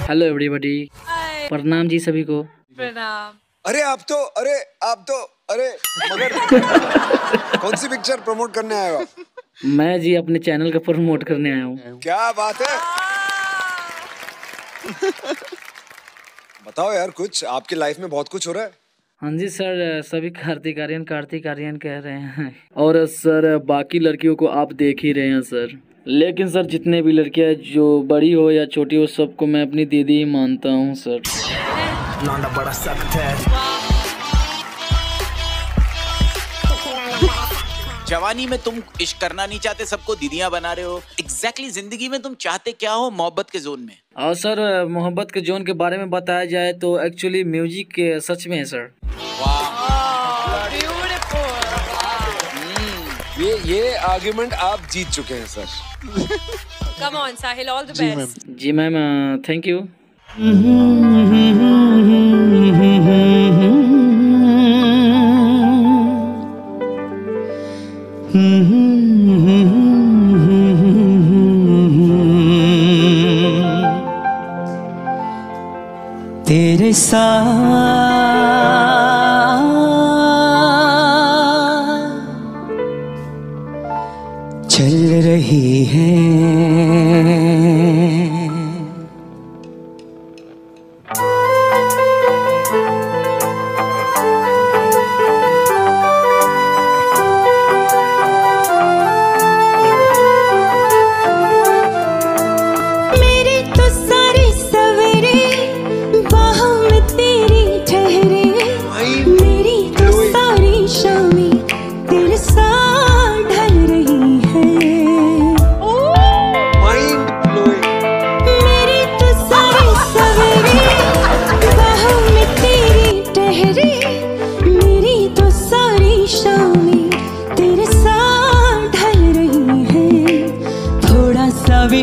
Hello everybody, प्रणाम जी सभी को। प्रणाम। अरे आप तो मगर कौन सी पिक्चर प्रमोट करने आए हो? मैं जी अपने चैनल का प्रमोट करने आया हूँ। क्या बात है। बताओ यार, कुछ आपकी लाइफ में बहुत कुछ हो रहा है। हाँ जी सर, सभी कार्तिक आर्यन कह रहे हैं और सर बाकी लड़कियों को आप देख ही रहे हैं सर। लेकिन सर जितने भी लड़कियां जो बड़ी हो या छोटी हो सबको मैं अपनी दीदी ही मानता हूँ सर। लौंडा बड़ा सख्त है। जवानी में तुम इश्क करना नहीं चाहते, सबको दीदियां बना रहे हो। एग्जैक्टली जिंदगी में तुम चाहते क्या हो मोहब्बत के जोन में? और सर मोहब्बत के जोन के बारे में बताया जाए तो एक्चुअली म्यूजिक के सच में है सर। ये आर्गुमेंट आप जीत चुके हैं sir. Come on Sahil, all the best. जी मैम, थैंक यू। तेरे साथ चल रही है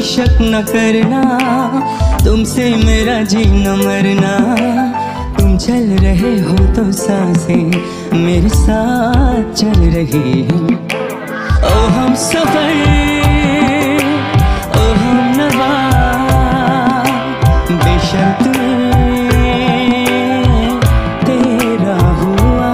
शक न करना, तुमसे मेरा जीना मरना। तुम चल रहे हो तो सांसें मेरे साथ चल रही हैं। ओ हम सफर, ओ हम नवा, बेशर्त तेरा हुआ।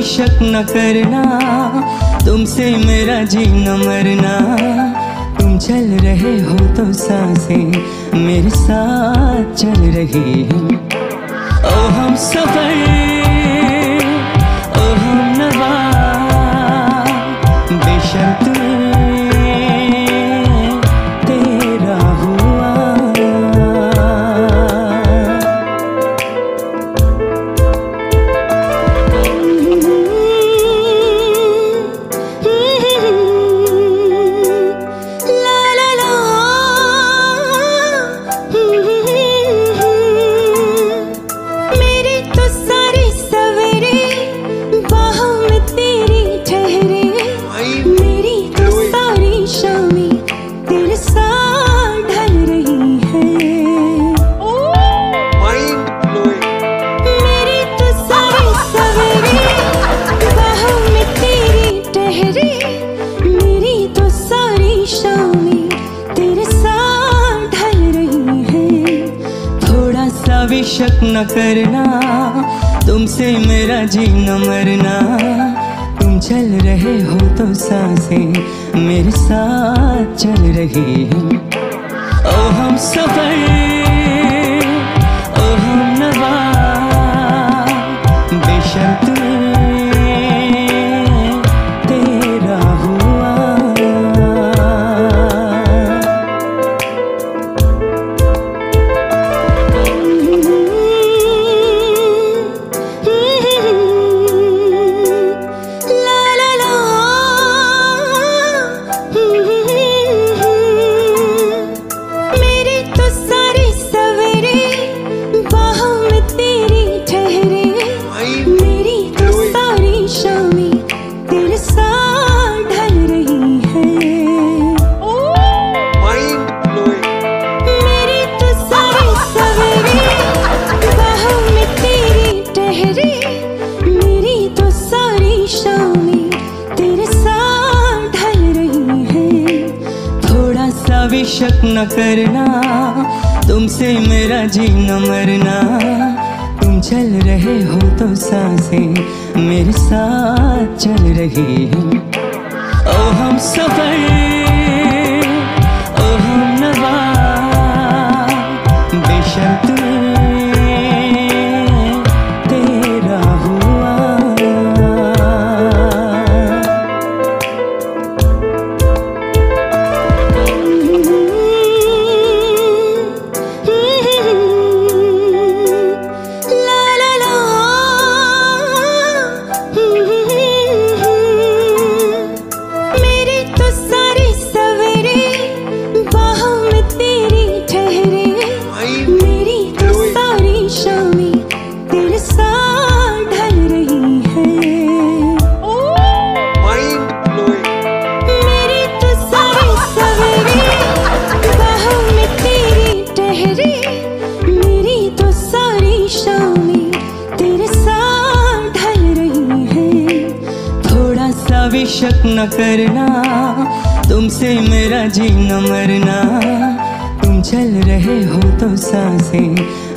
शक न करना, तुमसे मेरा जीना मरना। तुम चल रहे हो तो सांसें मेरे साथ चल रही हैं। ओ हम सफर, ओ हम नवा, बेशर्त तेरा हुआ। शक न करना, तुमसे मेरा जीना मरना। तुम चल रहे हो तो सांसें मेरे साथ चल रही हैं। ओ हम सफर, ओ हम नवा, बेशर्त तेरा हुआ। भी शक न करना, तुमसे मेरा जीना मरना। तुम चल रहे हो तो सांसें मेरे साथ चल रही हैं। ओ हम सफर, ओ हम नवा, बेशर्त तेरा हुआ। ला ला ला, मेरे तो सारे सवेरे बाहों में तेरी ठहरे, मेरी तो सारी शामें तेरे साथ ढल रही है। मेरे तो सारे सवेरे बाहों में तेरी ठहरे, मेरी तो सारी शामें तेरे साथ ढल रही है। थोड़ा सा भी शक न करना, तुमसे मेरा जीना मरना। तुम चल रहे हो तो सांसें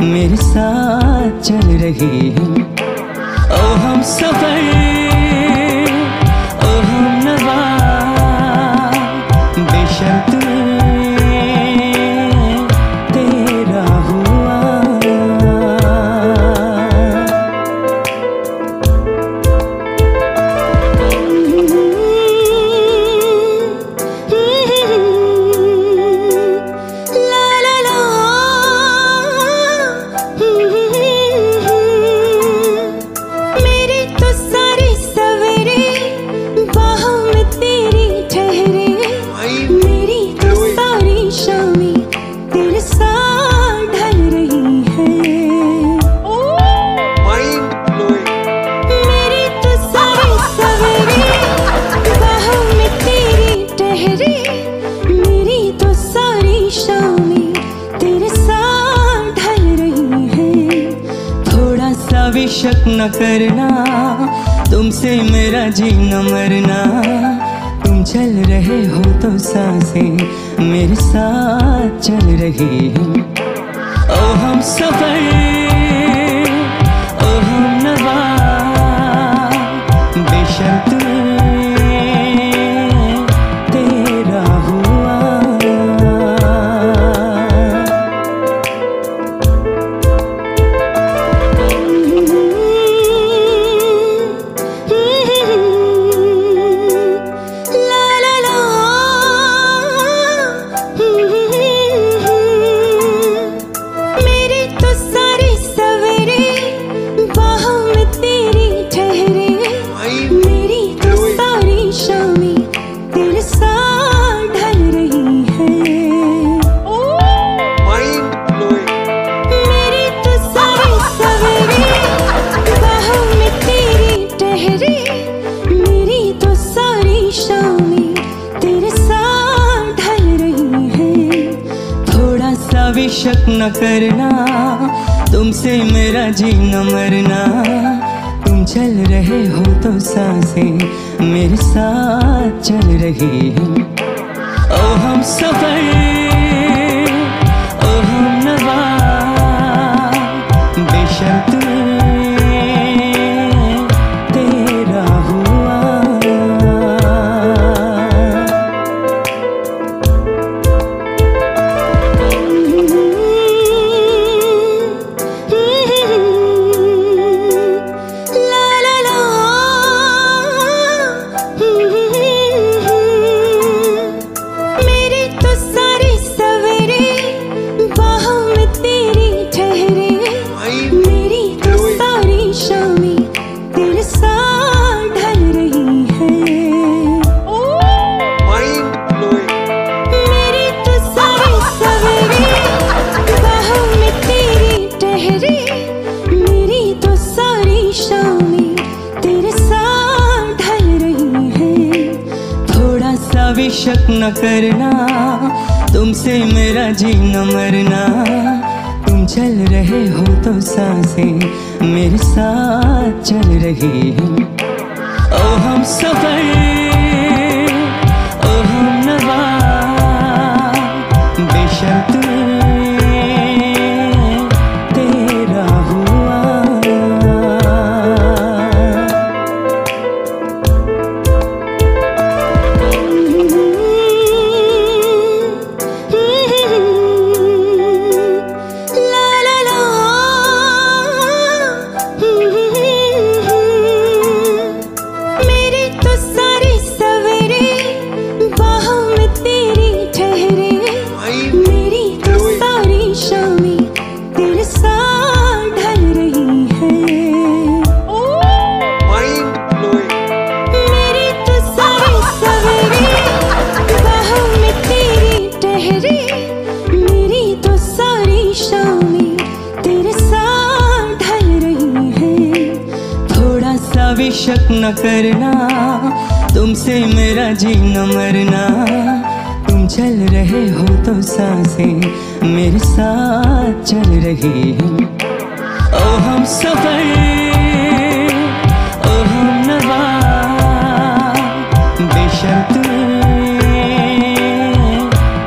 मेरे साथ चल रही हैं। ओ हम सफर, ओ हम नवा, बेशर्त तेरा हुआ। ला ला ला, मेरे तो सारे सवेरे बाहों में तेरी ठहरे, मेरी तो सारी शामें तेरे साथ ढल रही है। मेरे तो सारे सवेरे बाहों में तेरी ठहरे, मेरी तो सारी शामें तेरे साथ ढल रही है। थोड़ा सा भी शक न करना, तुमसे मेरा जीना मरना। तुम चल रहे हो तो सांसें मेरे साथ चल रही हैं। ओ हम सफर, ओ हम नवा, बेशर्त तेरा हुआ। ला ला ला, मेरे तो सारे सवेरे बाहों में तेरी ठहरे, मेरी तो सारी शामें तेरे साथ ढल रही है। मेरे तो सारे सवेरे बाहों में तेरी ठहरे, मेरी तो सारी शामें तेरे साथ ढल रही है। थोड़ा सा भी शक न करना, तुमसे मेरा जीना मरना। तुम चल रहे हो तो सांसें मेरे साथ चल रही हैं। ओ हम सफर, ओ हम नवा, बेशर्त तेरा हुआ। ला ला ला, मेरे तो सारे सवेरे बाहों में तेरी ठहरे, मेरी तो सारी शामें तेरे साथ ढल रही है। मेरे तो सारे सवेरे बाहों में तेरी ठहरे, मेरी तो सारी शामें तेरे साथ ढल रही है। थोड़ा सा भी शक न करना, तुमसे मेरा जीना मरना। तुम चल रहे हो तो सांसें मेरे साथ चल रही हैं। ओ हम सफर, ओ हम नवा, भी शक न करना, तुमसे मेरा जीना मरना। तुम चल रहे हो तो सांसें मेरे साथ चल रही हैं। ओ हम सफर, ओ हम नवा, बेशर्त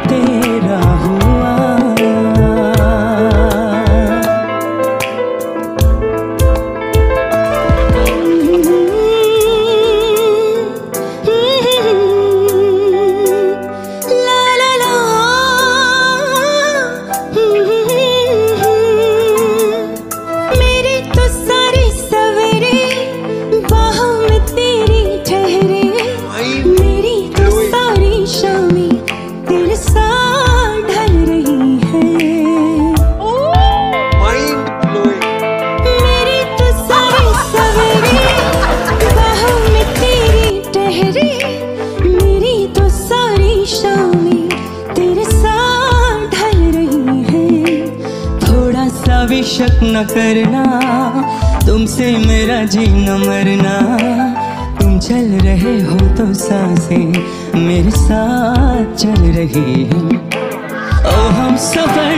तेरा हुआ। शक न करना, तुमसे मेरा जीना मरना। तुम चल रहे हो तो सांसें मेरे साथ चल रही हैं। ओ हम सफर,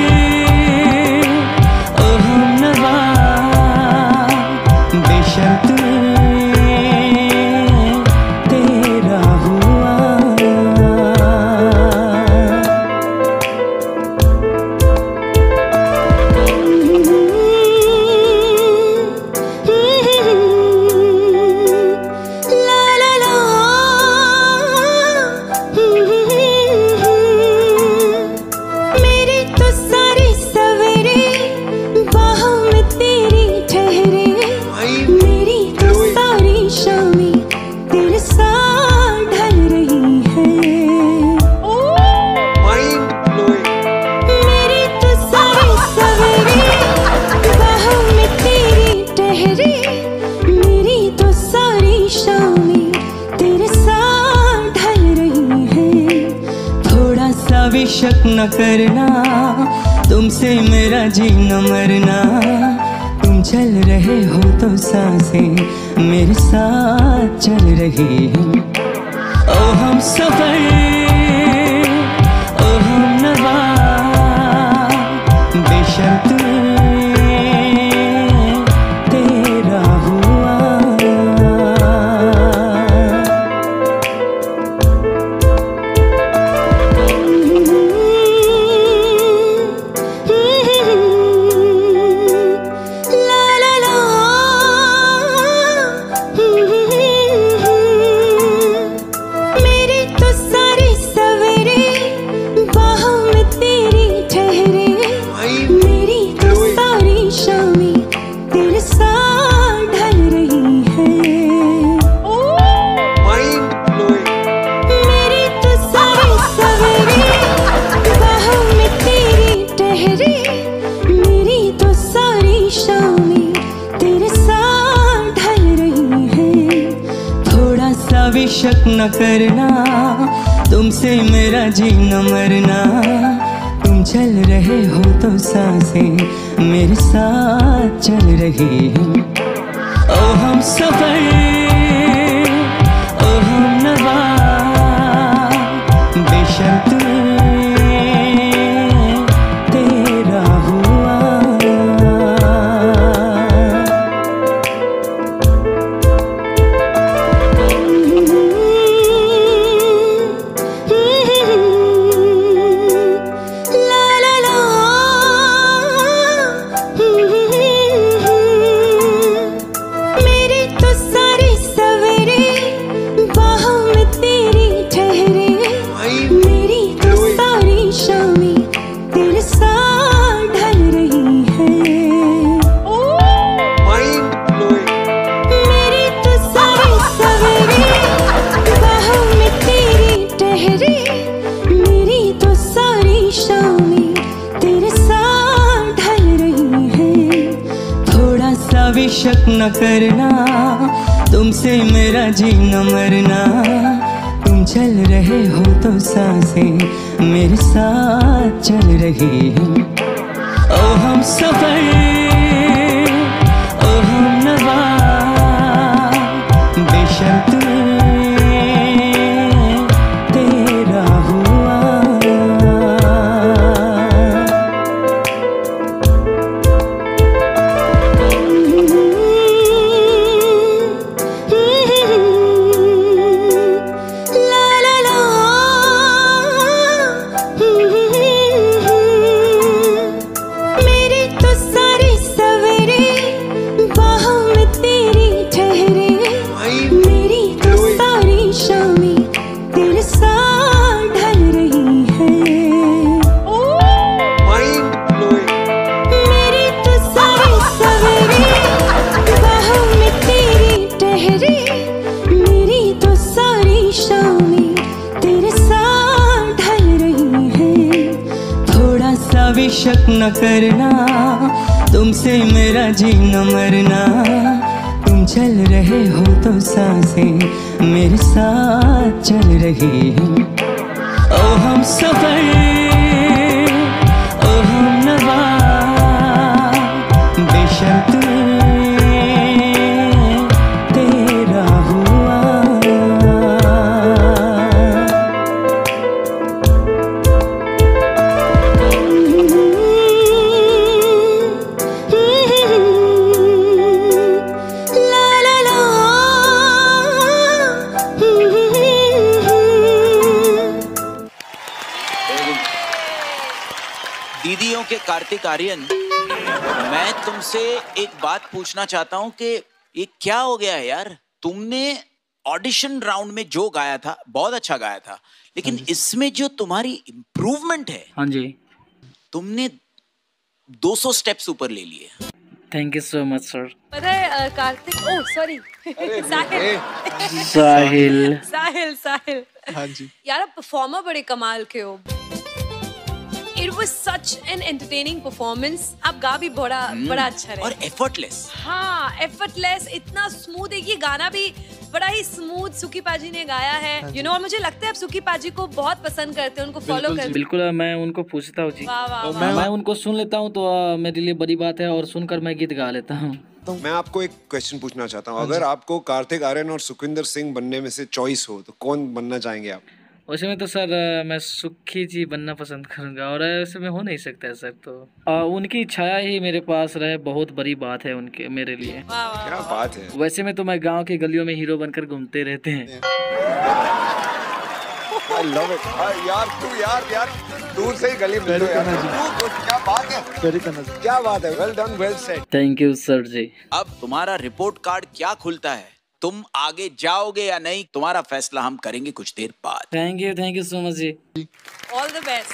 ओ हम नवा, बेशर्त तेरा हुआ। शक न करना, तुमसे मेरा जीना मरना। तुम चल रहे हो तो सांसें मेरे साथ चल रही हैं। ओ हम सफर, ओ हम नवा, बेशर्त तेरा हुआ। शक न करना, तुमसे मेरा जीना मरना। तुम चल रहे हो तो सांसें मेरे साथ चल रही हैं। ओ हम सफर, ओ हम नवा, बेशर्त तेरा हुआ। शक न करना, तुमसे मेरा जीना मरना। तुम चल रहे हो तो सांसें मेरे साथ चल रही हैं। ओ हम सफर, ओ हम नवा, शक न करना, तुमसे मेरा जीना मरना, तुम चल रहे हो तो सांसें मेरे साथ चल रही हैं। ओ हम सफर, ओ हम नवा, बेशर्त तेरा हुआ। ला ला ला। दीदियों के कार्तिक आर्यन, मैं तुमसे एक बात पूछना चाहता हूं कि ये क्या हो गया है यार? तुमने ऑडिशन राउंड में जो गाया था बहुत अच्छा गाया था, लेकिन इसमें जो तुम्हारी इम्प्रूवमेंट है, हाँ जी, तुमने 200 स्टेप्स ऊपर ले लिए। Thank you so much sir. पता है कार्तिक, ओह सॉरी, साहिल साहिल, साहिल साहिल, हाँ जी, यार आप परफॉर्मर बड़े कमाल के हो। It was such an entertaining performance. आप गा भी बड़ा अच्छा रहे। और एफर्टलेस। हाँ, एफर्टलेस, इतना स्मूथ है। ये गाना भी बड़ा ही स्मूथ सुकी पाजी ने गाया है, यू नो। और मुझे लगता है आप सुकी पाजी को बहुत पसंद करते हैं, उनको फॉलो करते हैं। बिल्कुल, मैं उनको पूछता हूँ जी। वाह वाह वाह। मैं उनको सुन लेता हूँ तो मेरे लिए बड़ी बात है, और सुनकर मैं गीत गा लेता हूँ। मैं आपको एक क्वेश्चन पूछना चाहता हूँ, अगर आपको कार्तिक आर्यन और सुखविंदर सिंह बनने में से चॉइस हो तो कौन बनना चाहेंगे आप? वैसे में तो सर मैं सुखी जी बनना पसंद करूंगा, और ऐसे में हो नहीं सकता है सर। तो उनकी छाया ही मेरे पास रहे, बहुत बड़ी बात है उनके मेरे लिए। क्या बात है। वैसे में तो मैं गांव की गलियों में हीरो बनकर घूमते रहते हैं। I love it. यार तू यार दूर से ही गली मिल लो यार। तू क्या बात है, क्या बात है। Well done, well said. Thank you sir ji. अब तुम्हारा रिपोर्ट कार्ड क्या खुलता है? तुम आगे जाओगे या नहीं, तुम्हारा फैसला हम करेंगे कुछ देर बाद। थैंक यू सो मच जी। All the best.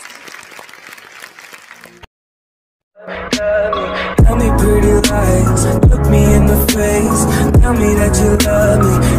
Tell me pretty lies, look me in the face, tell me that you love me.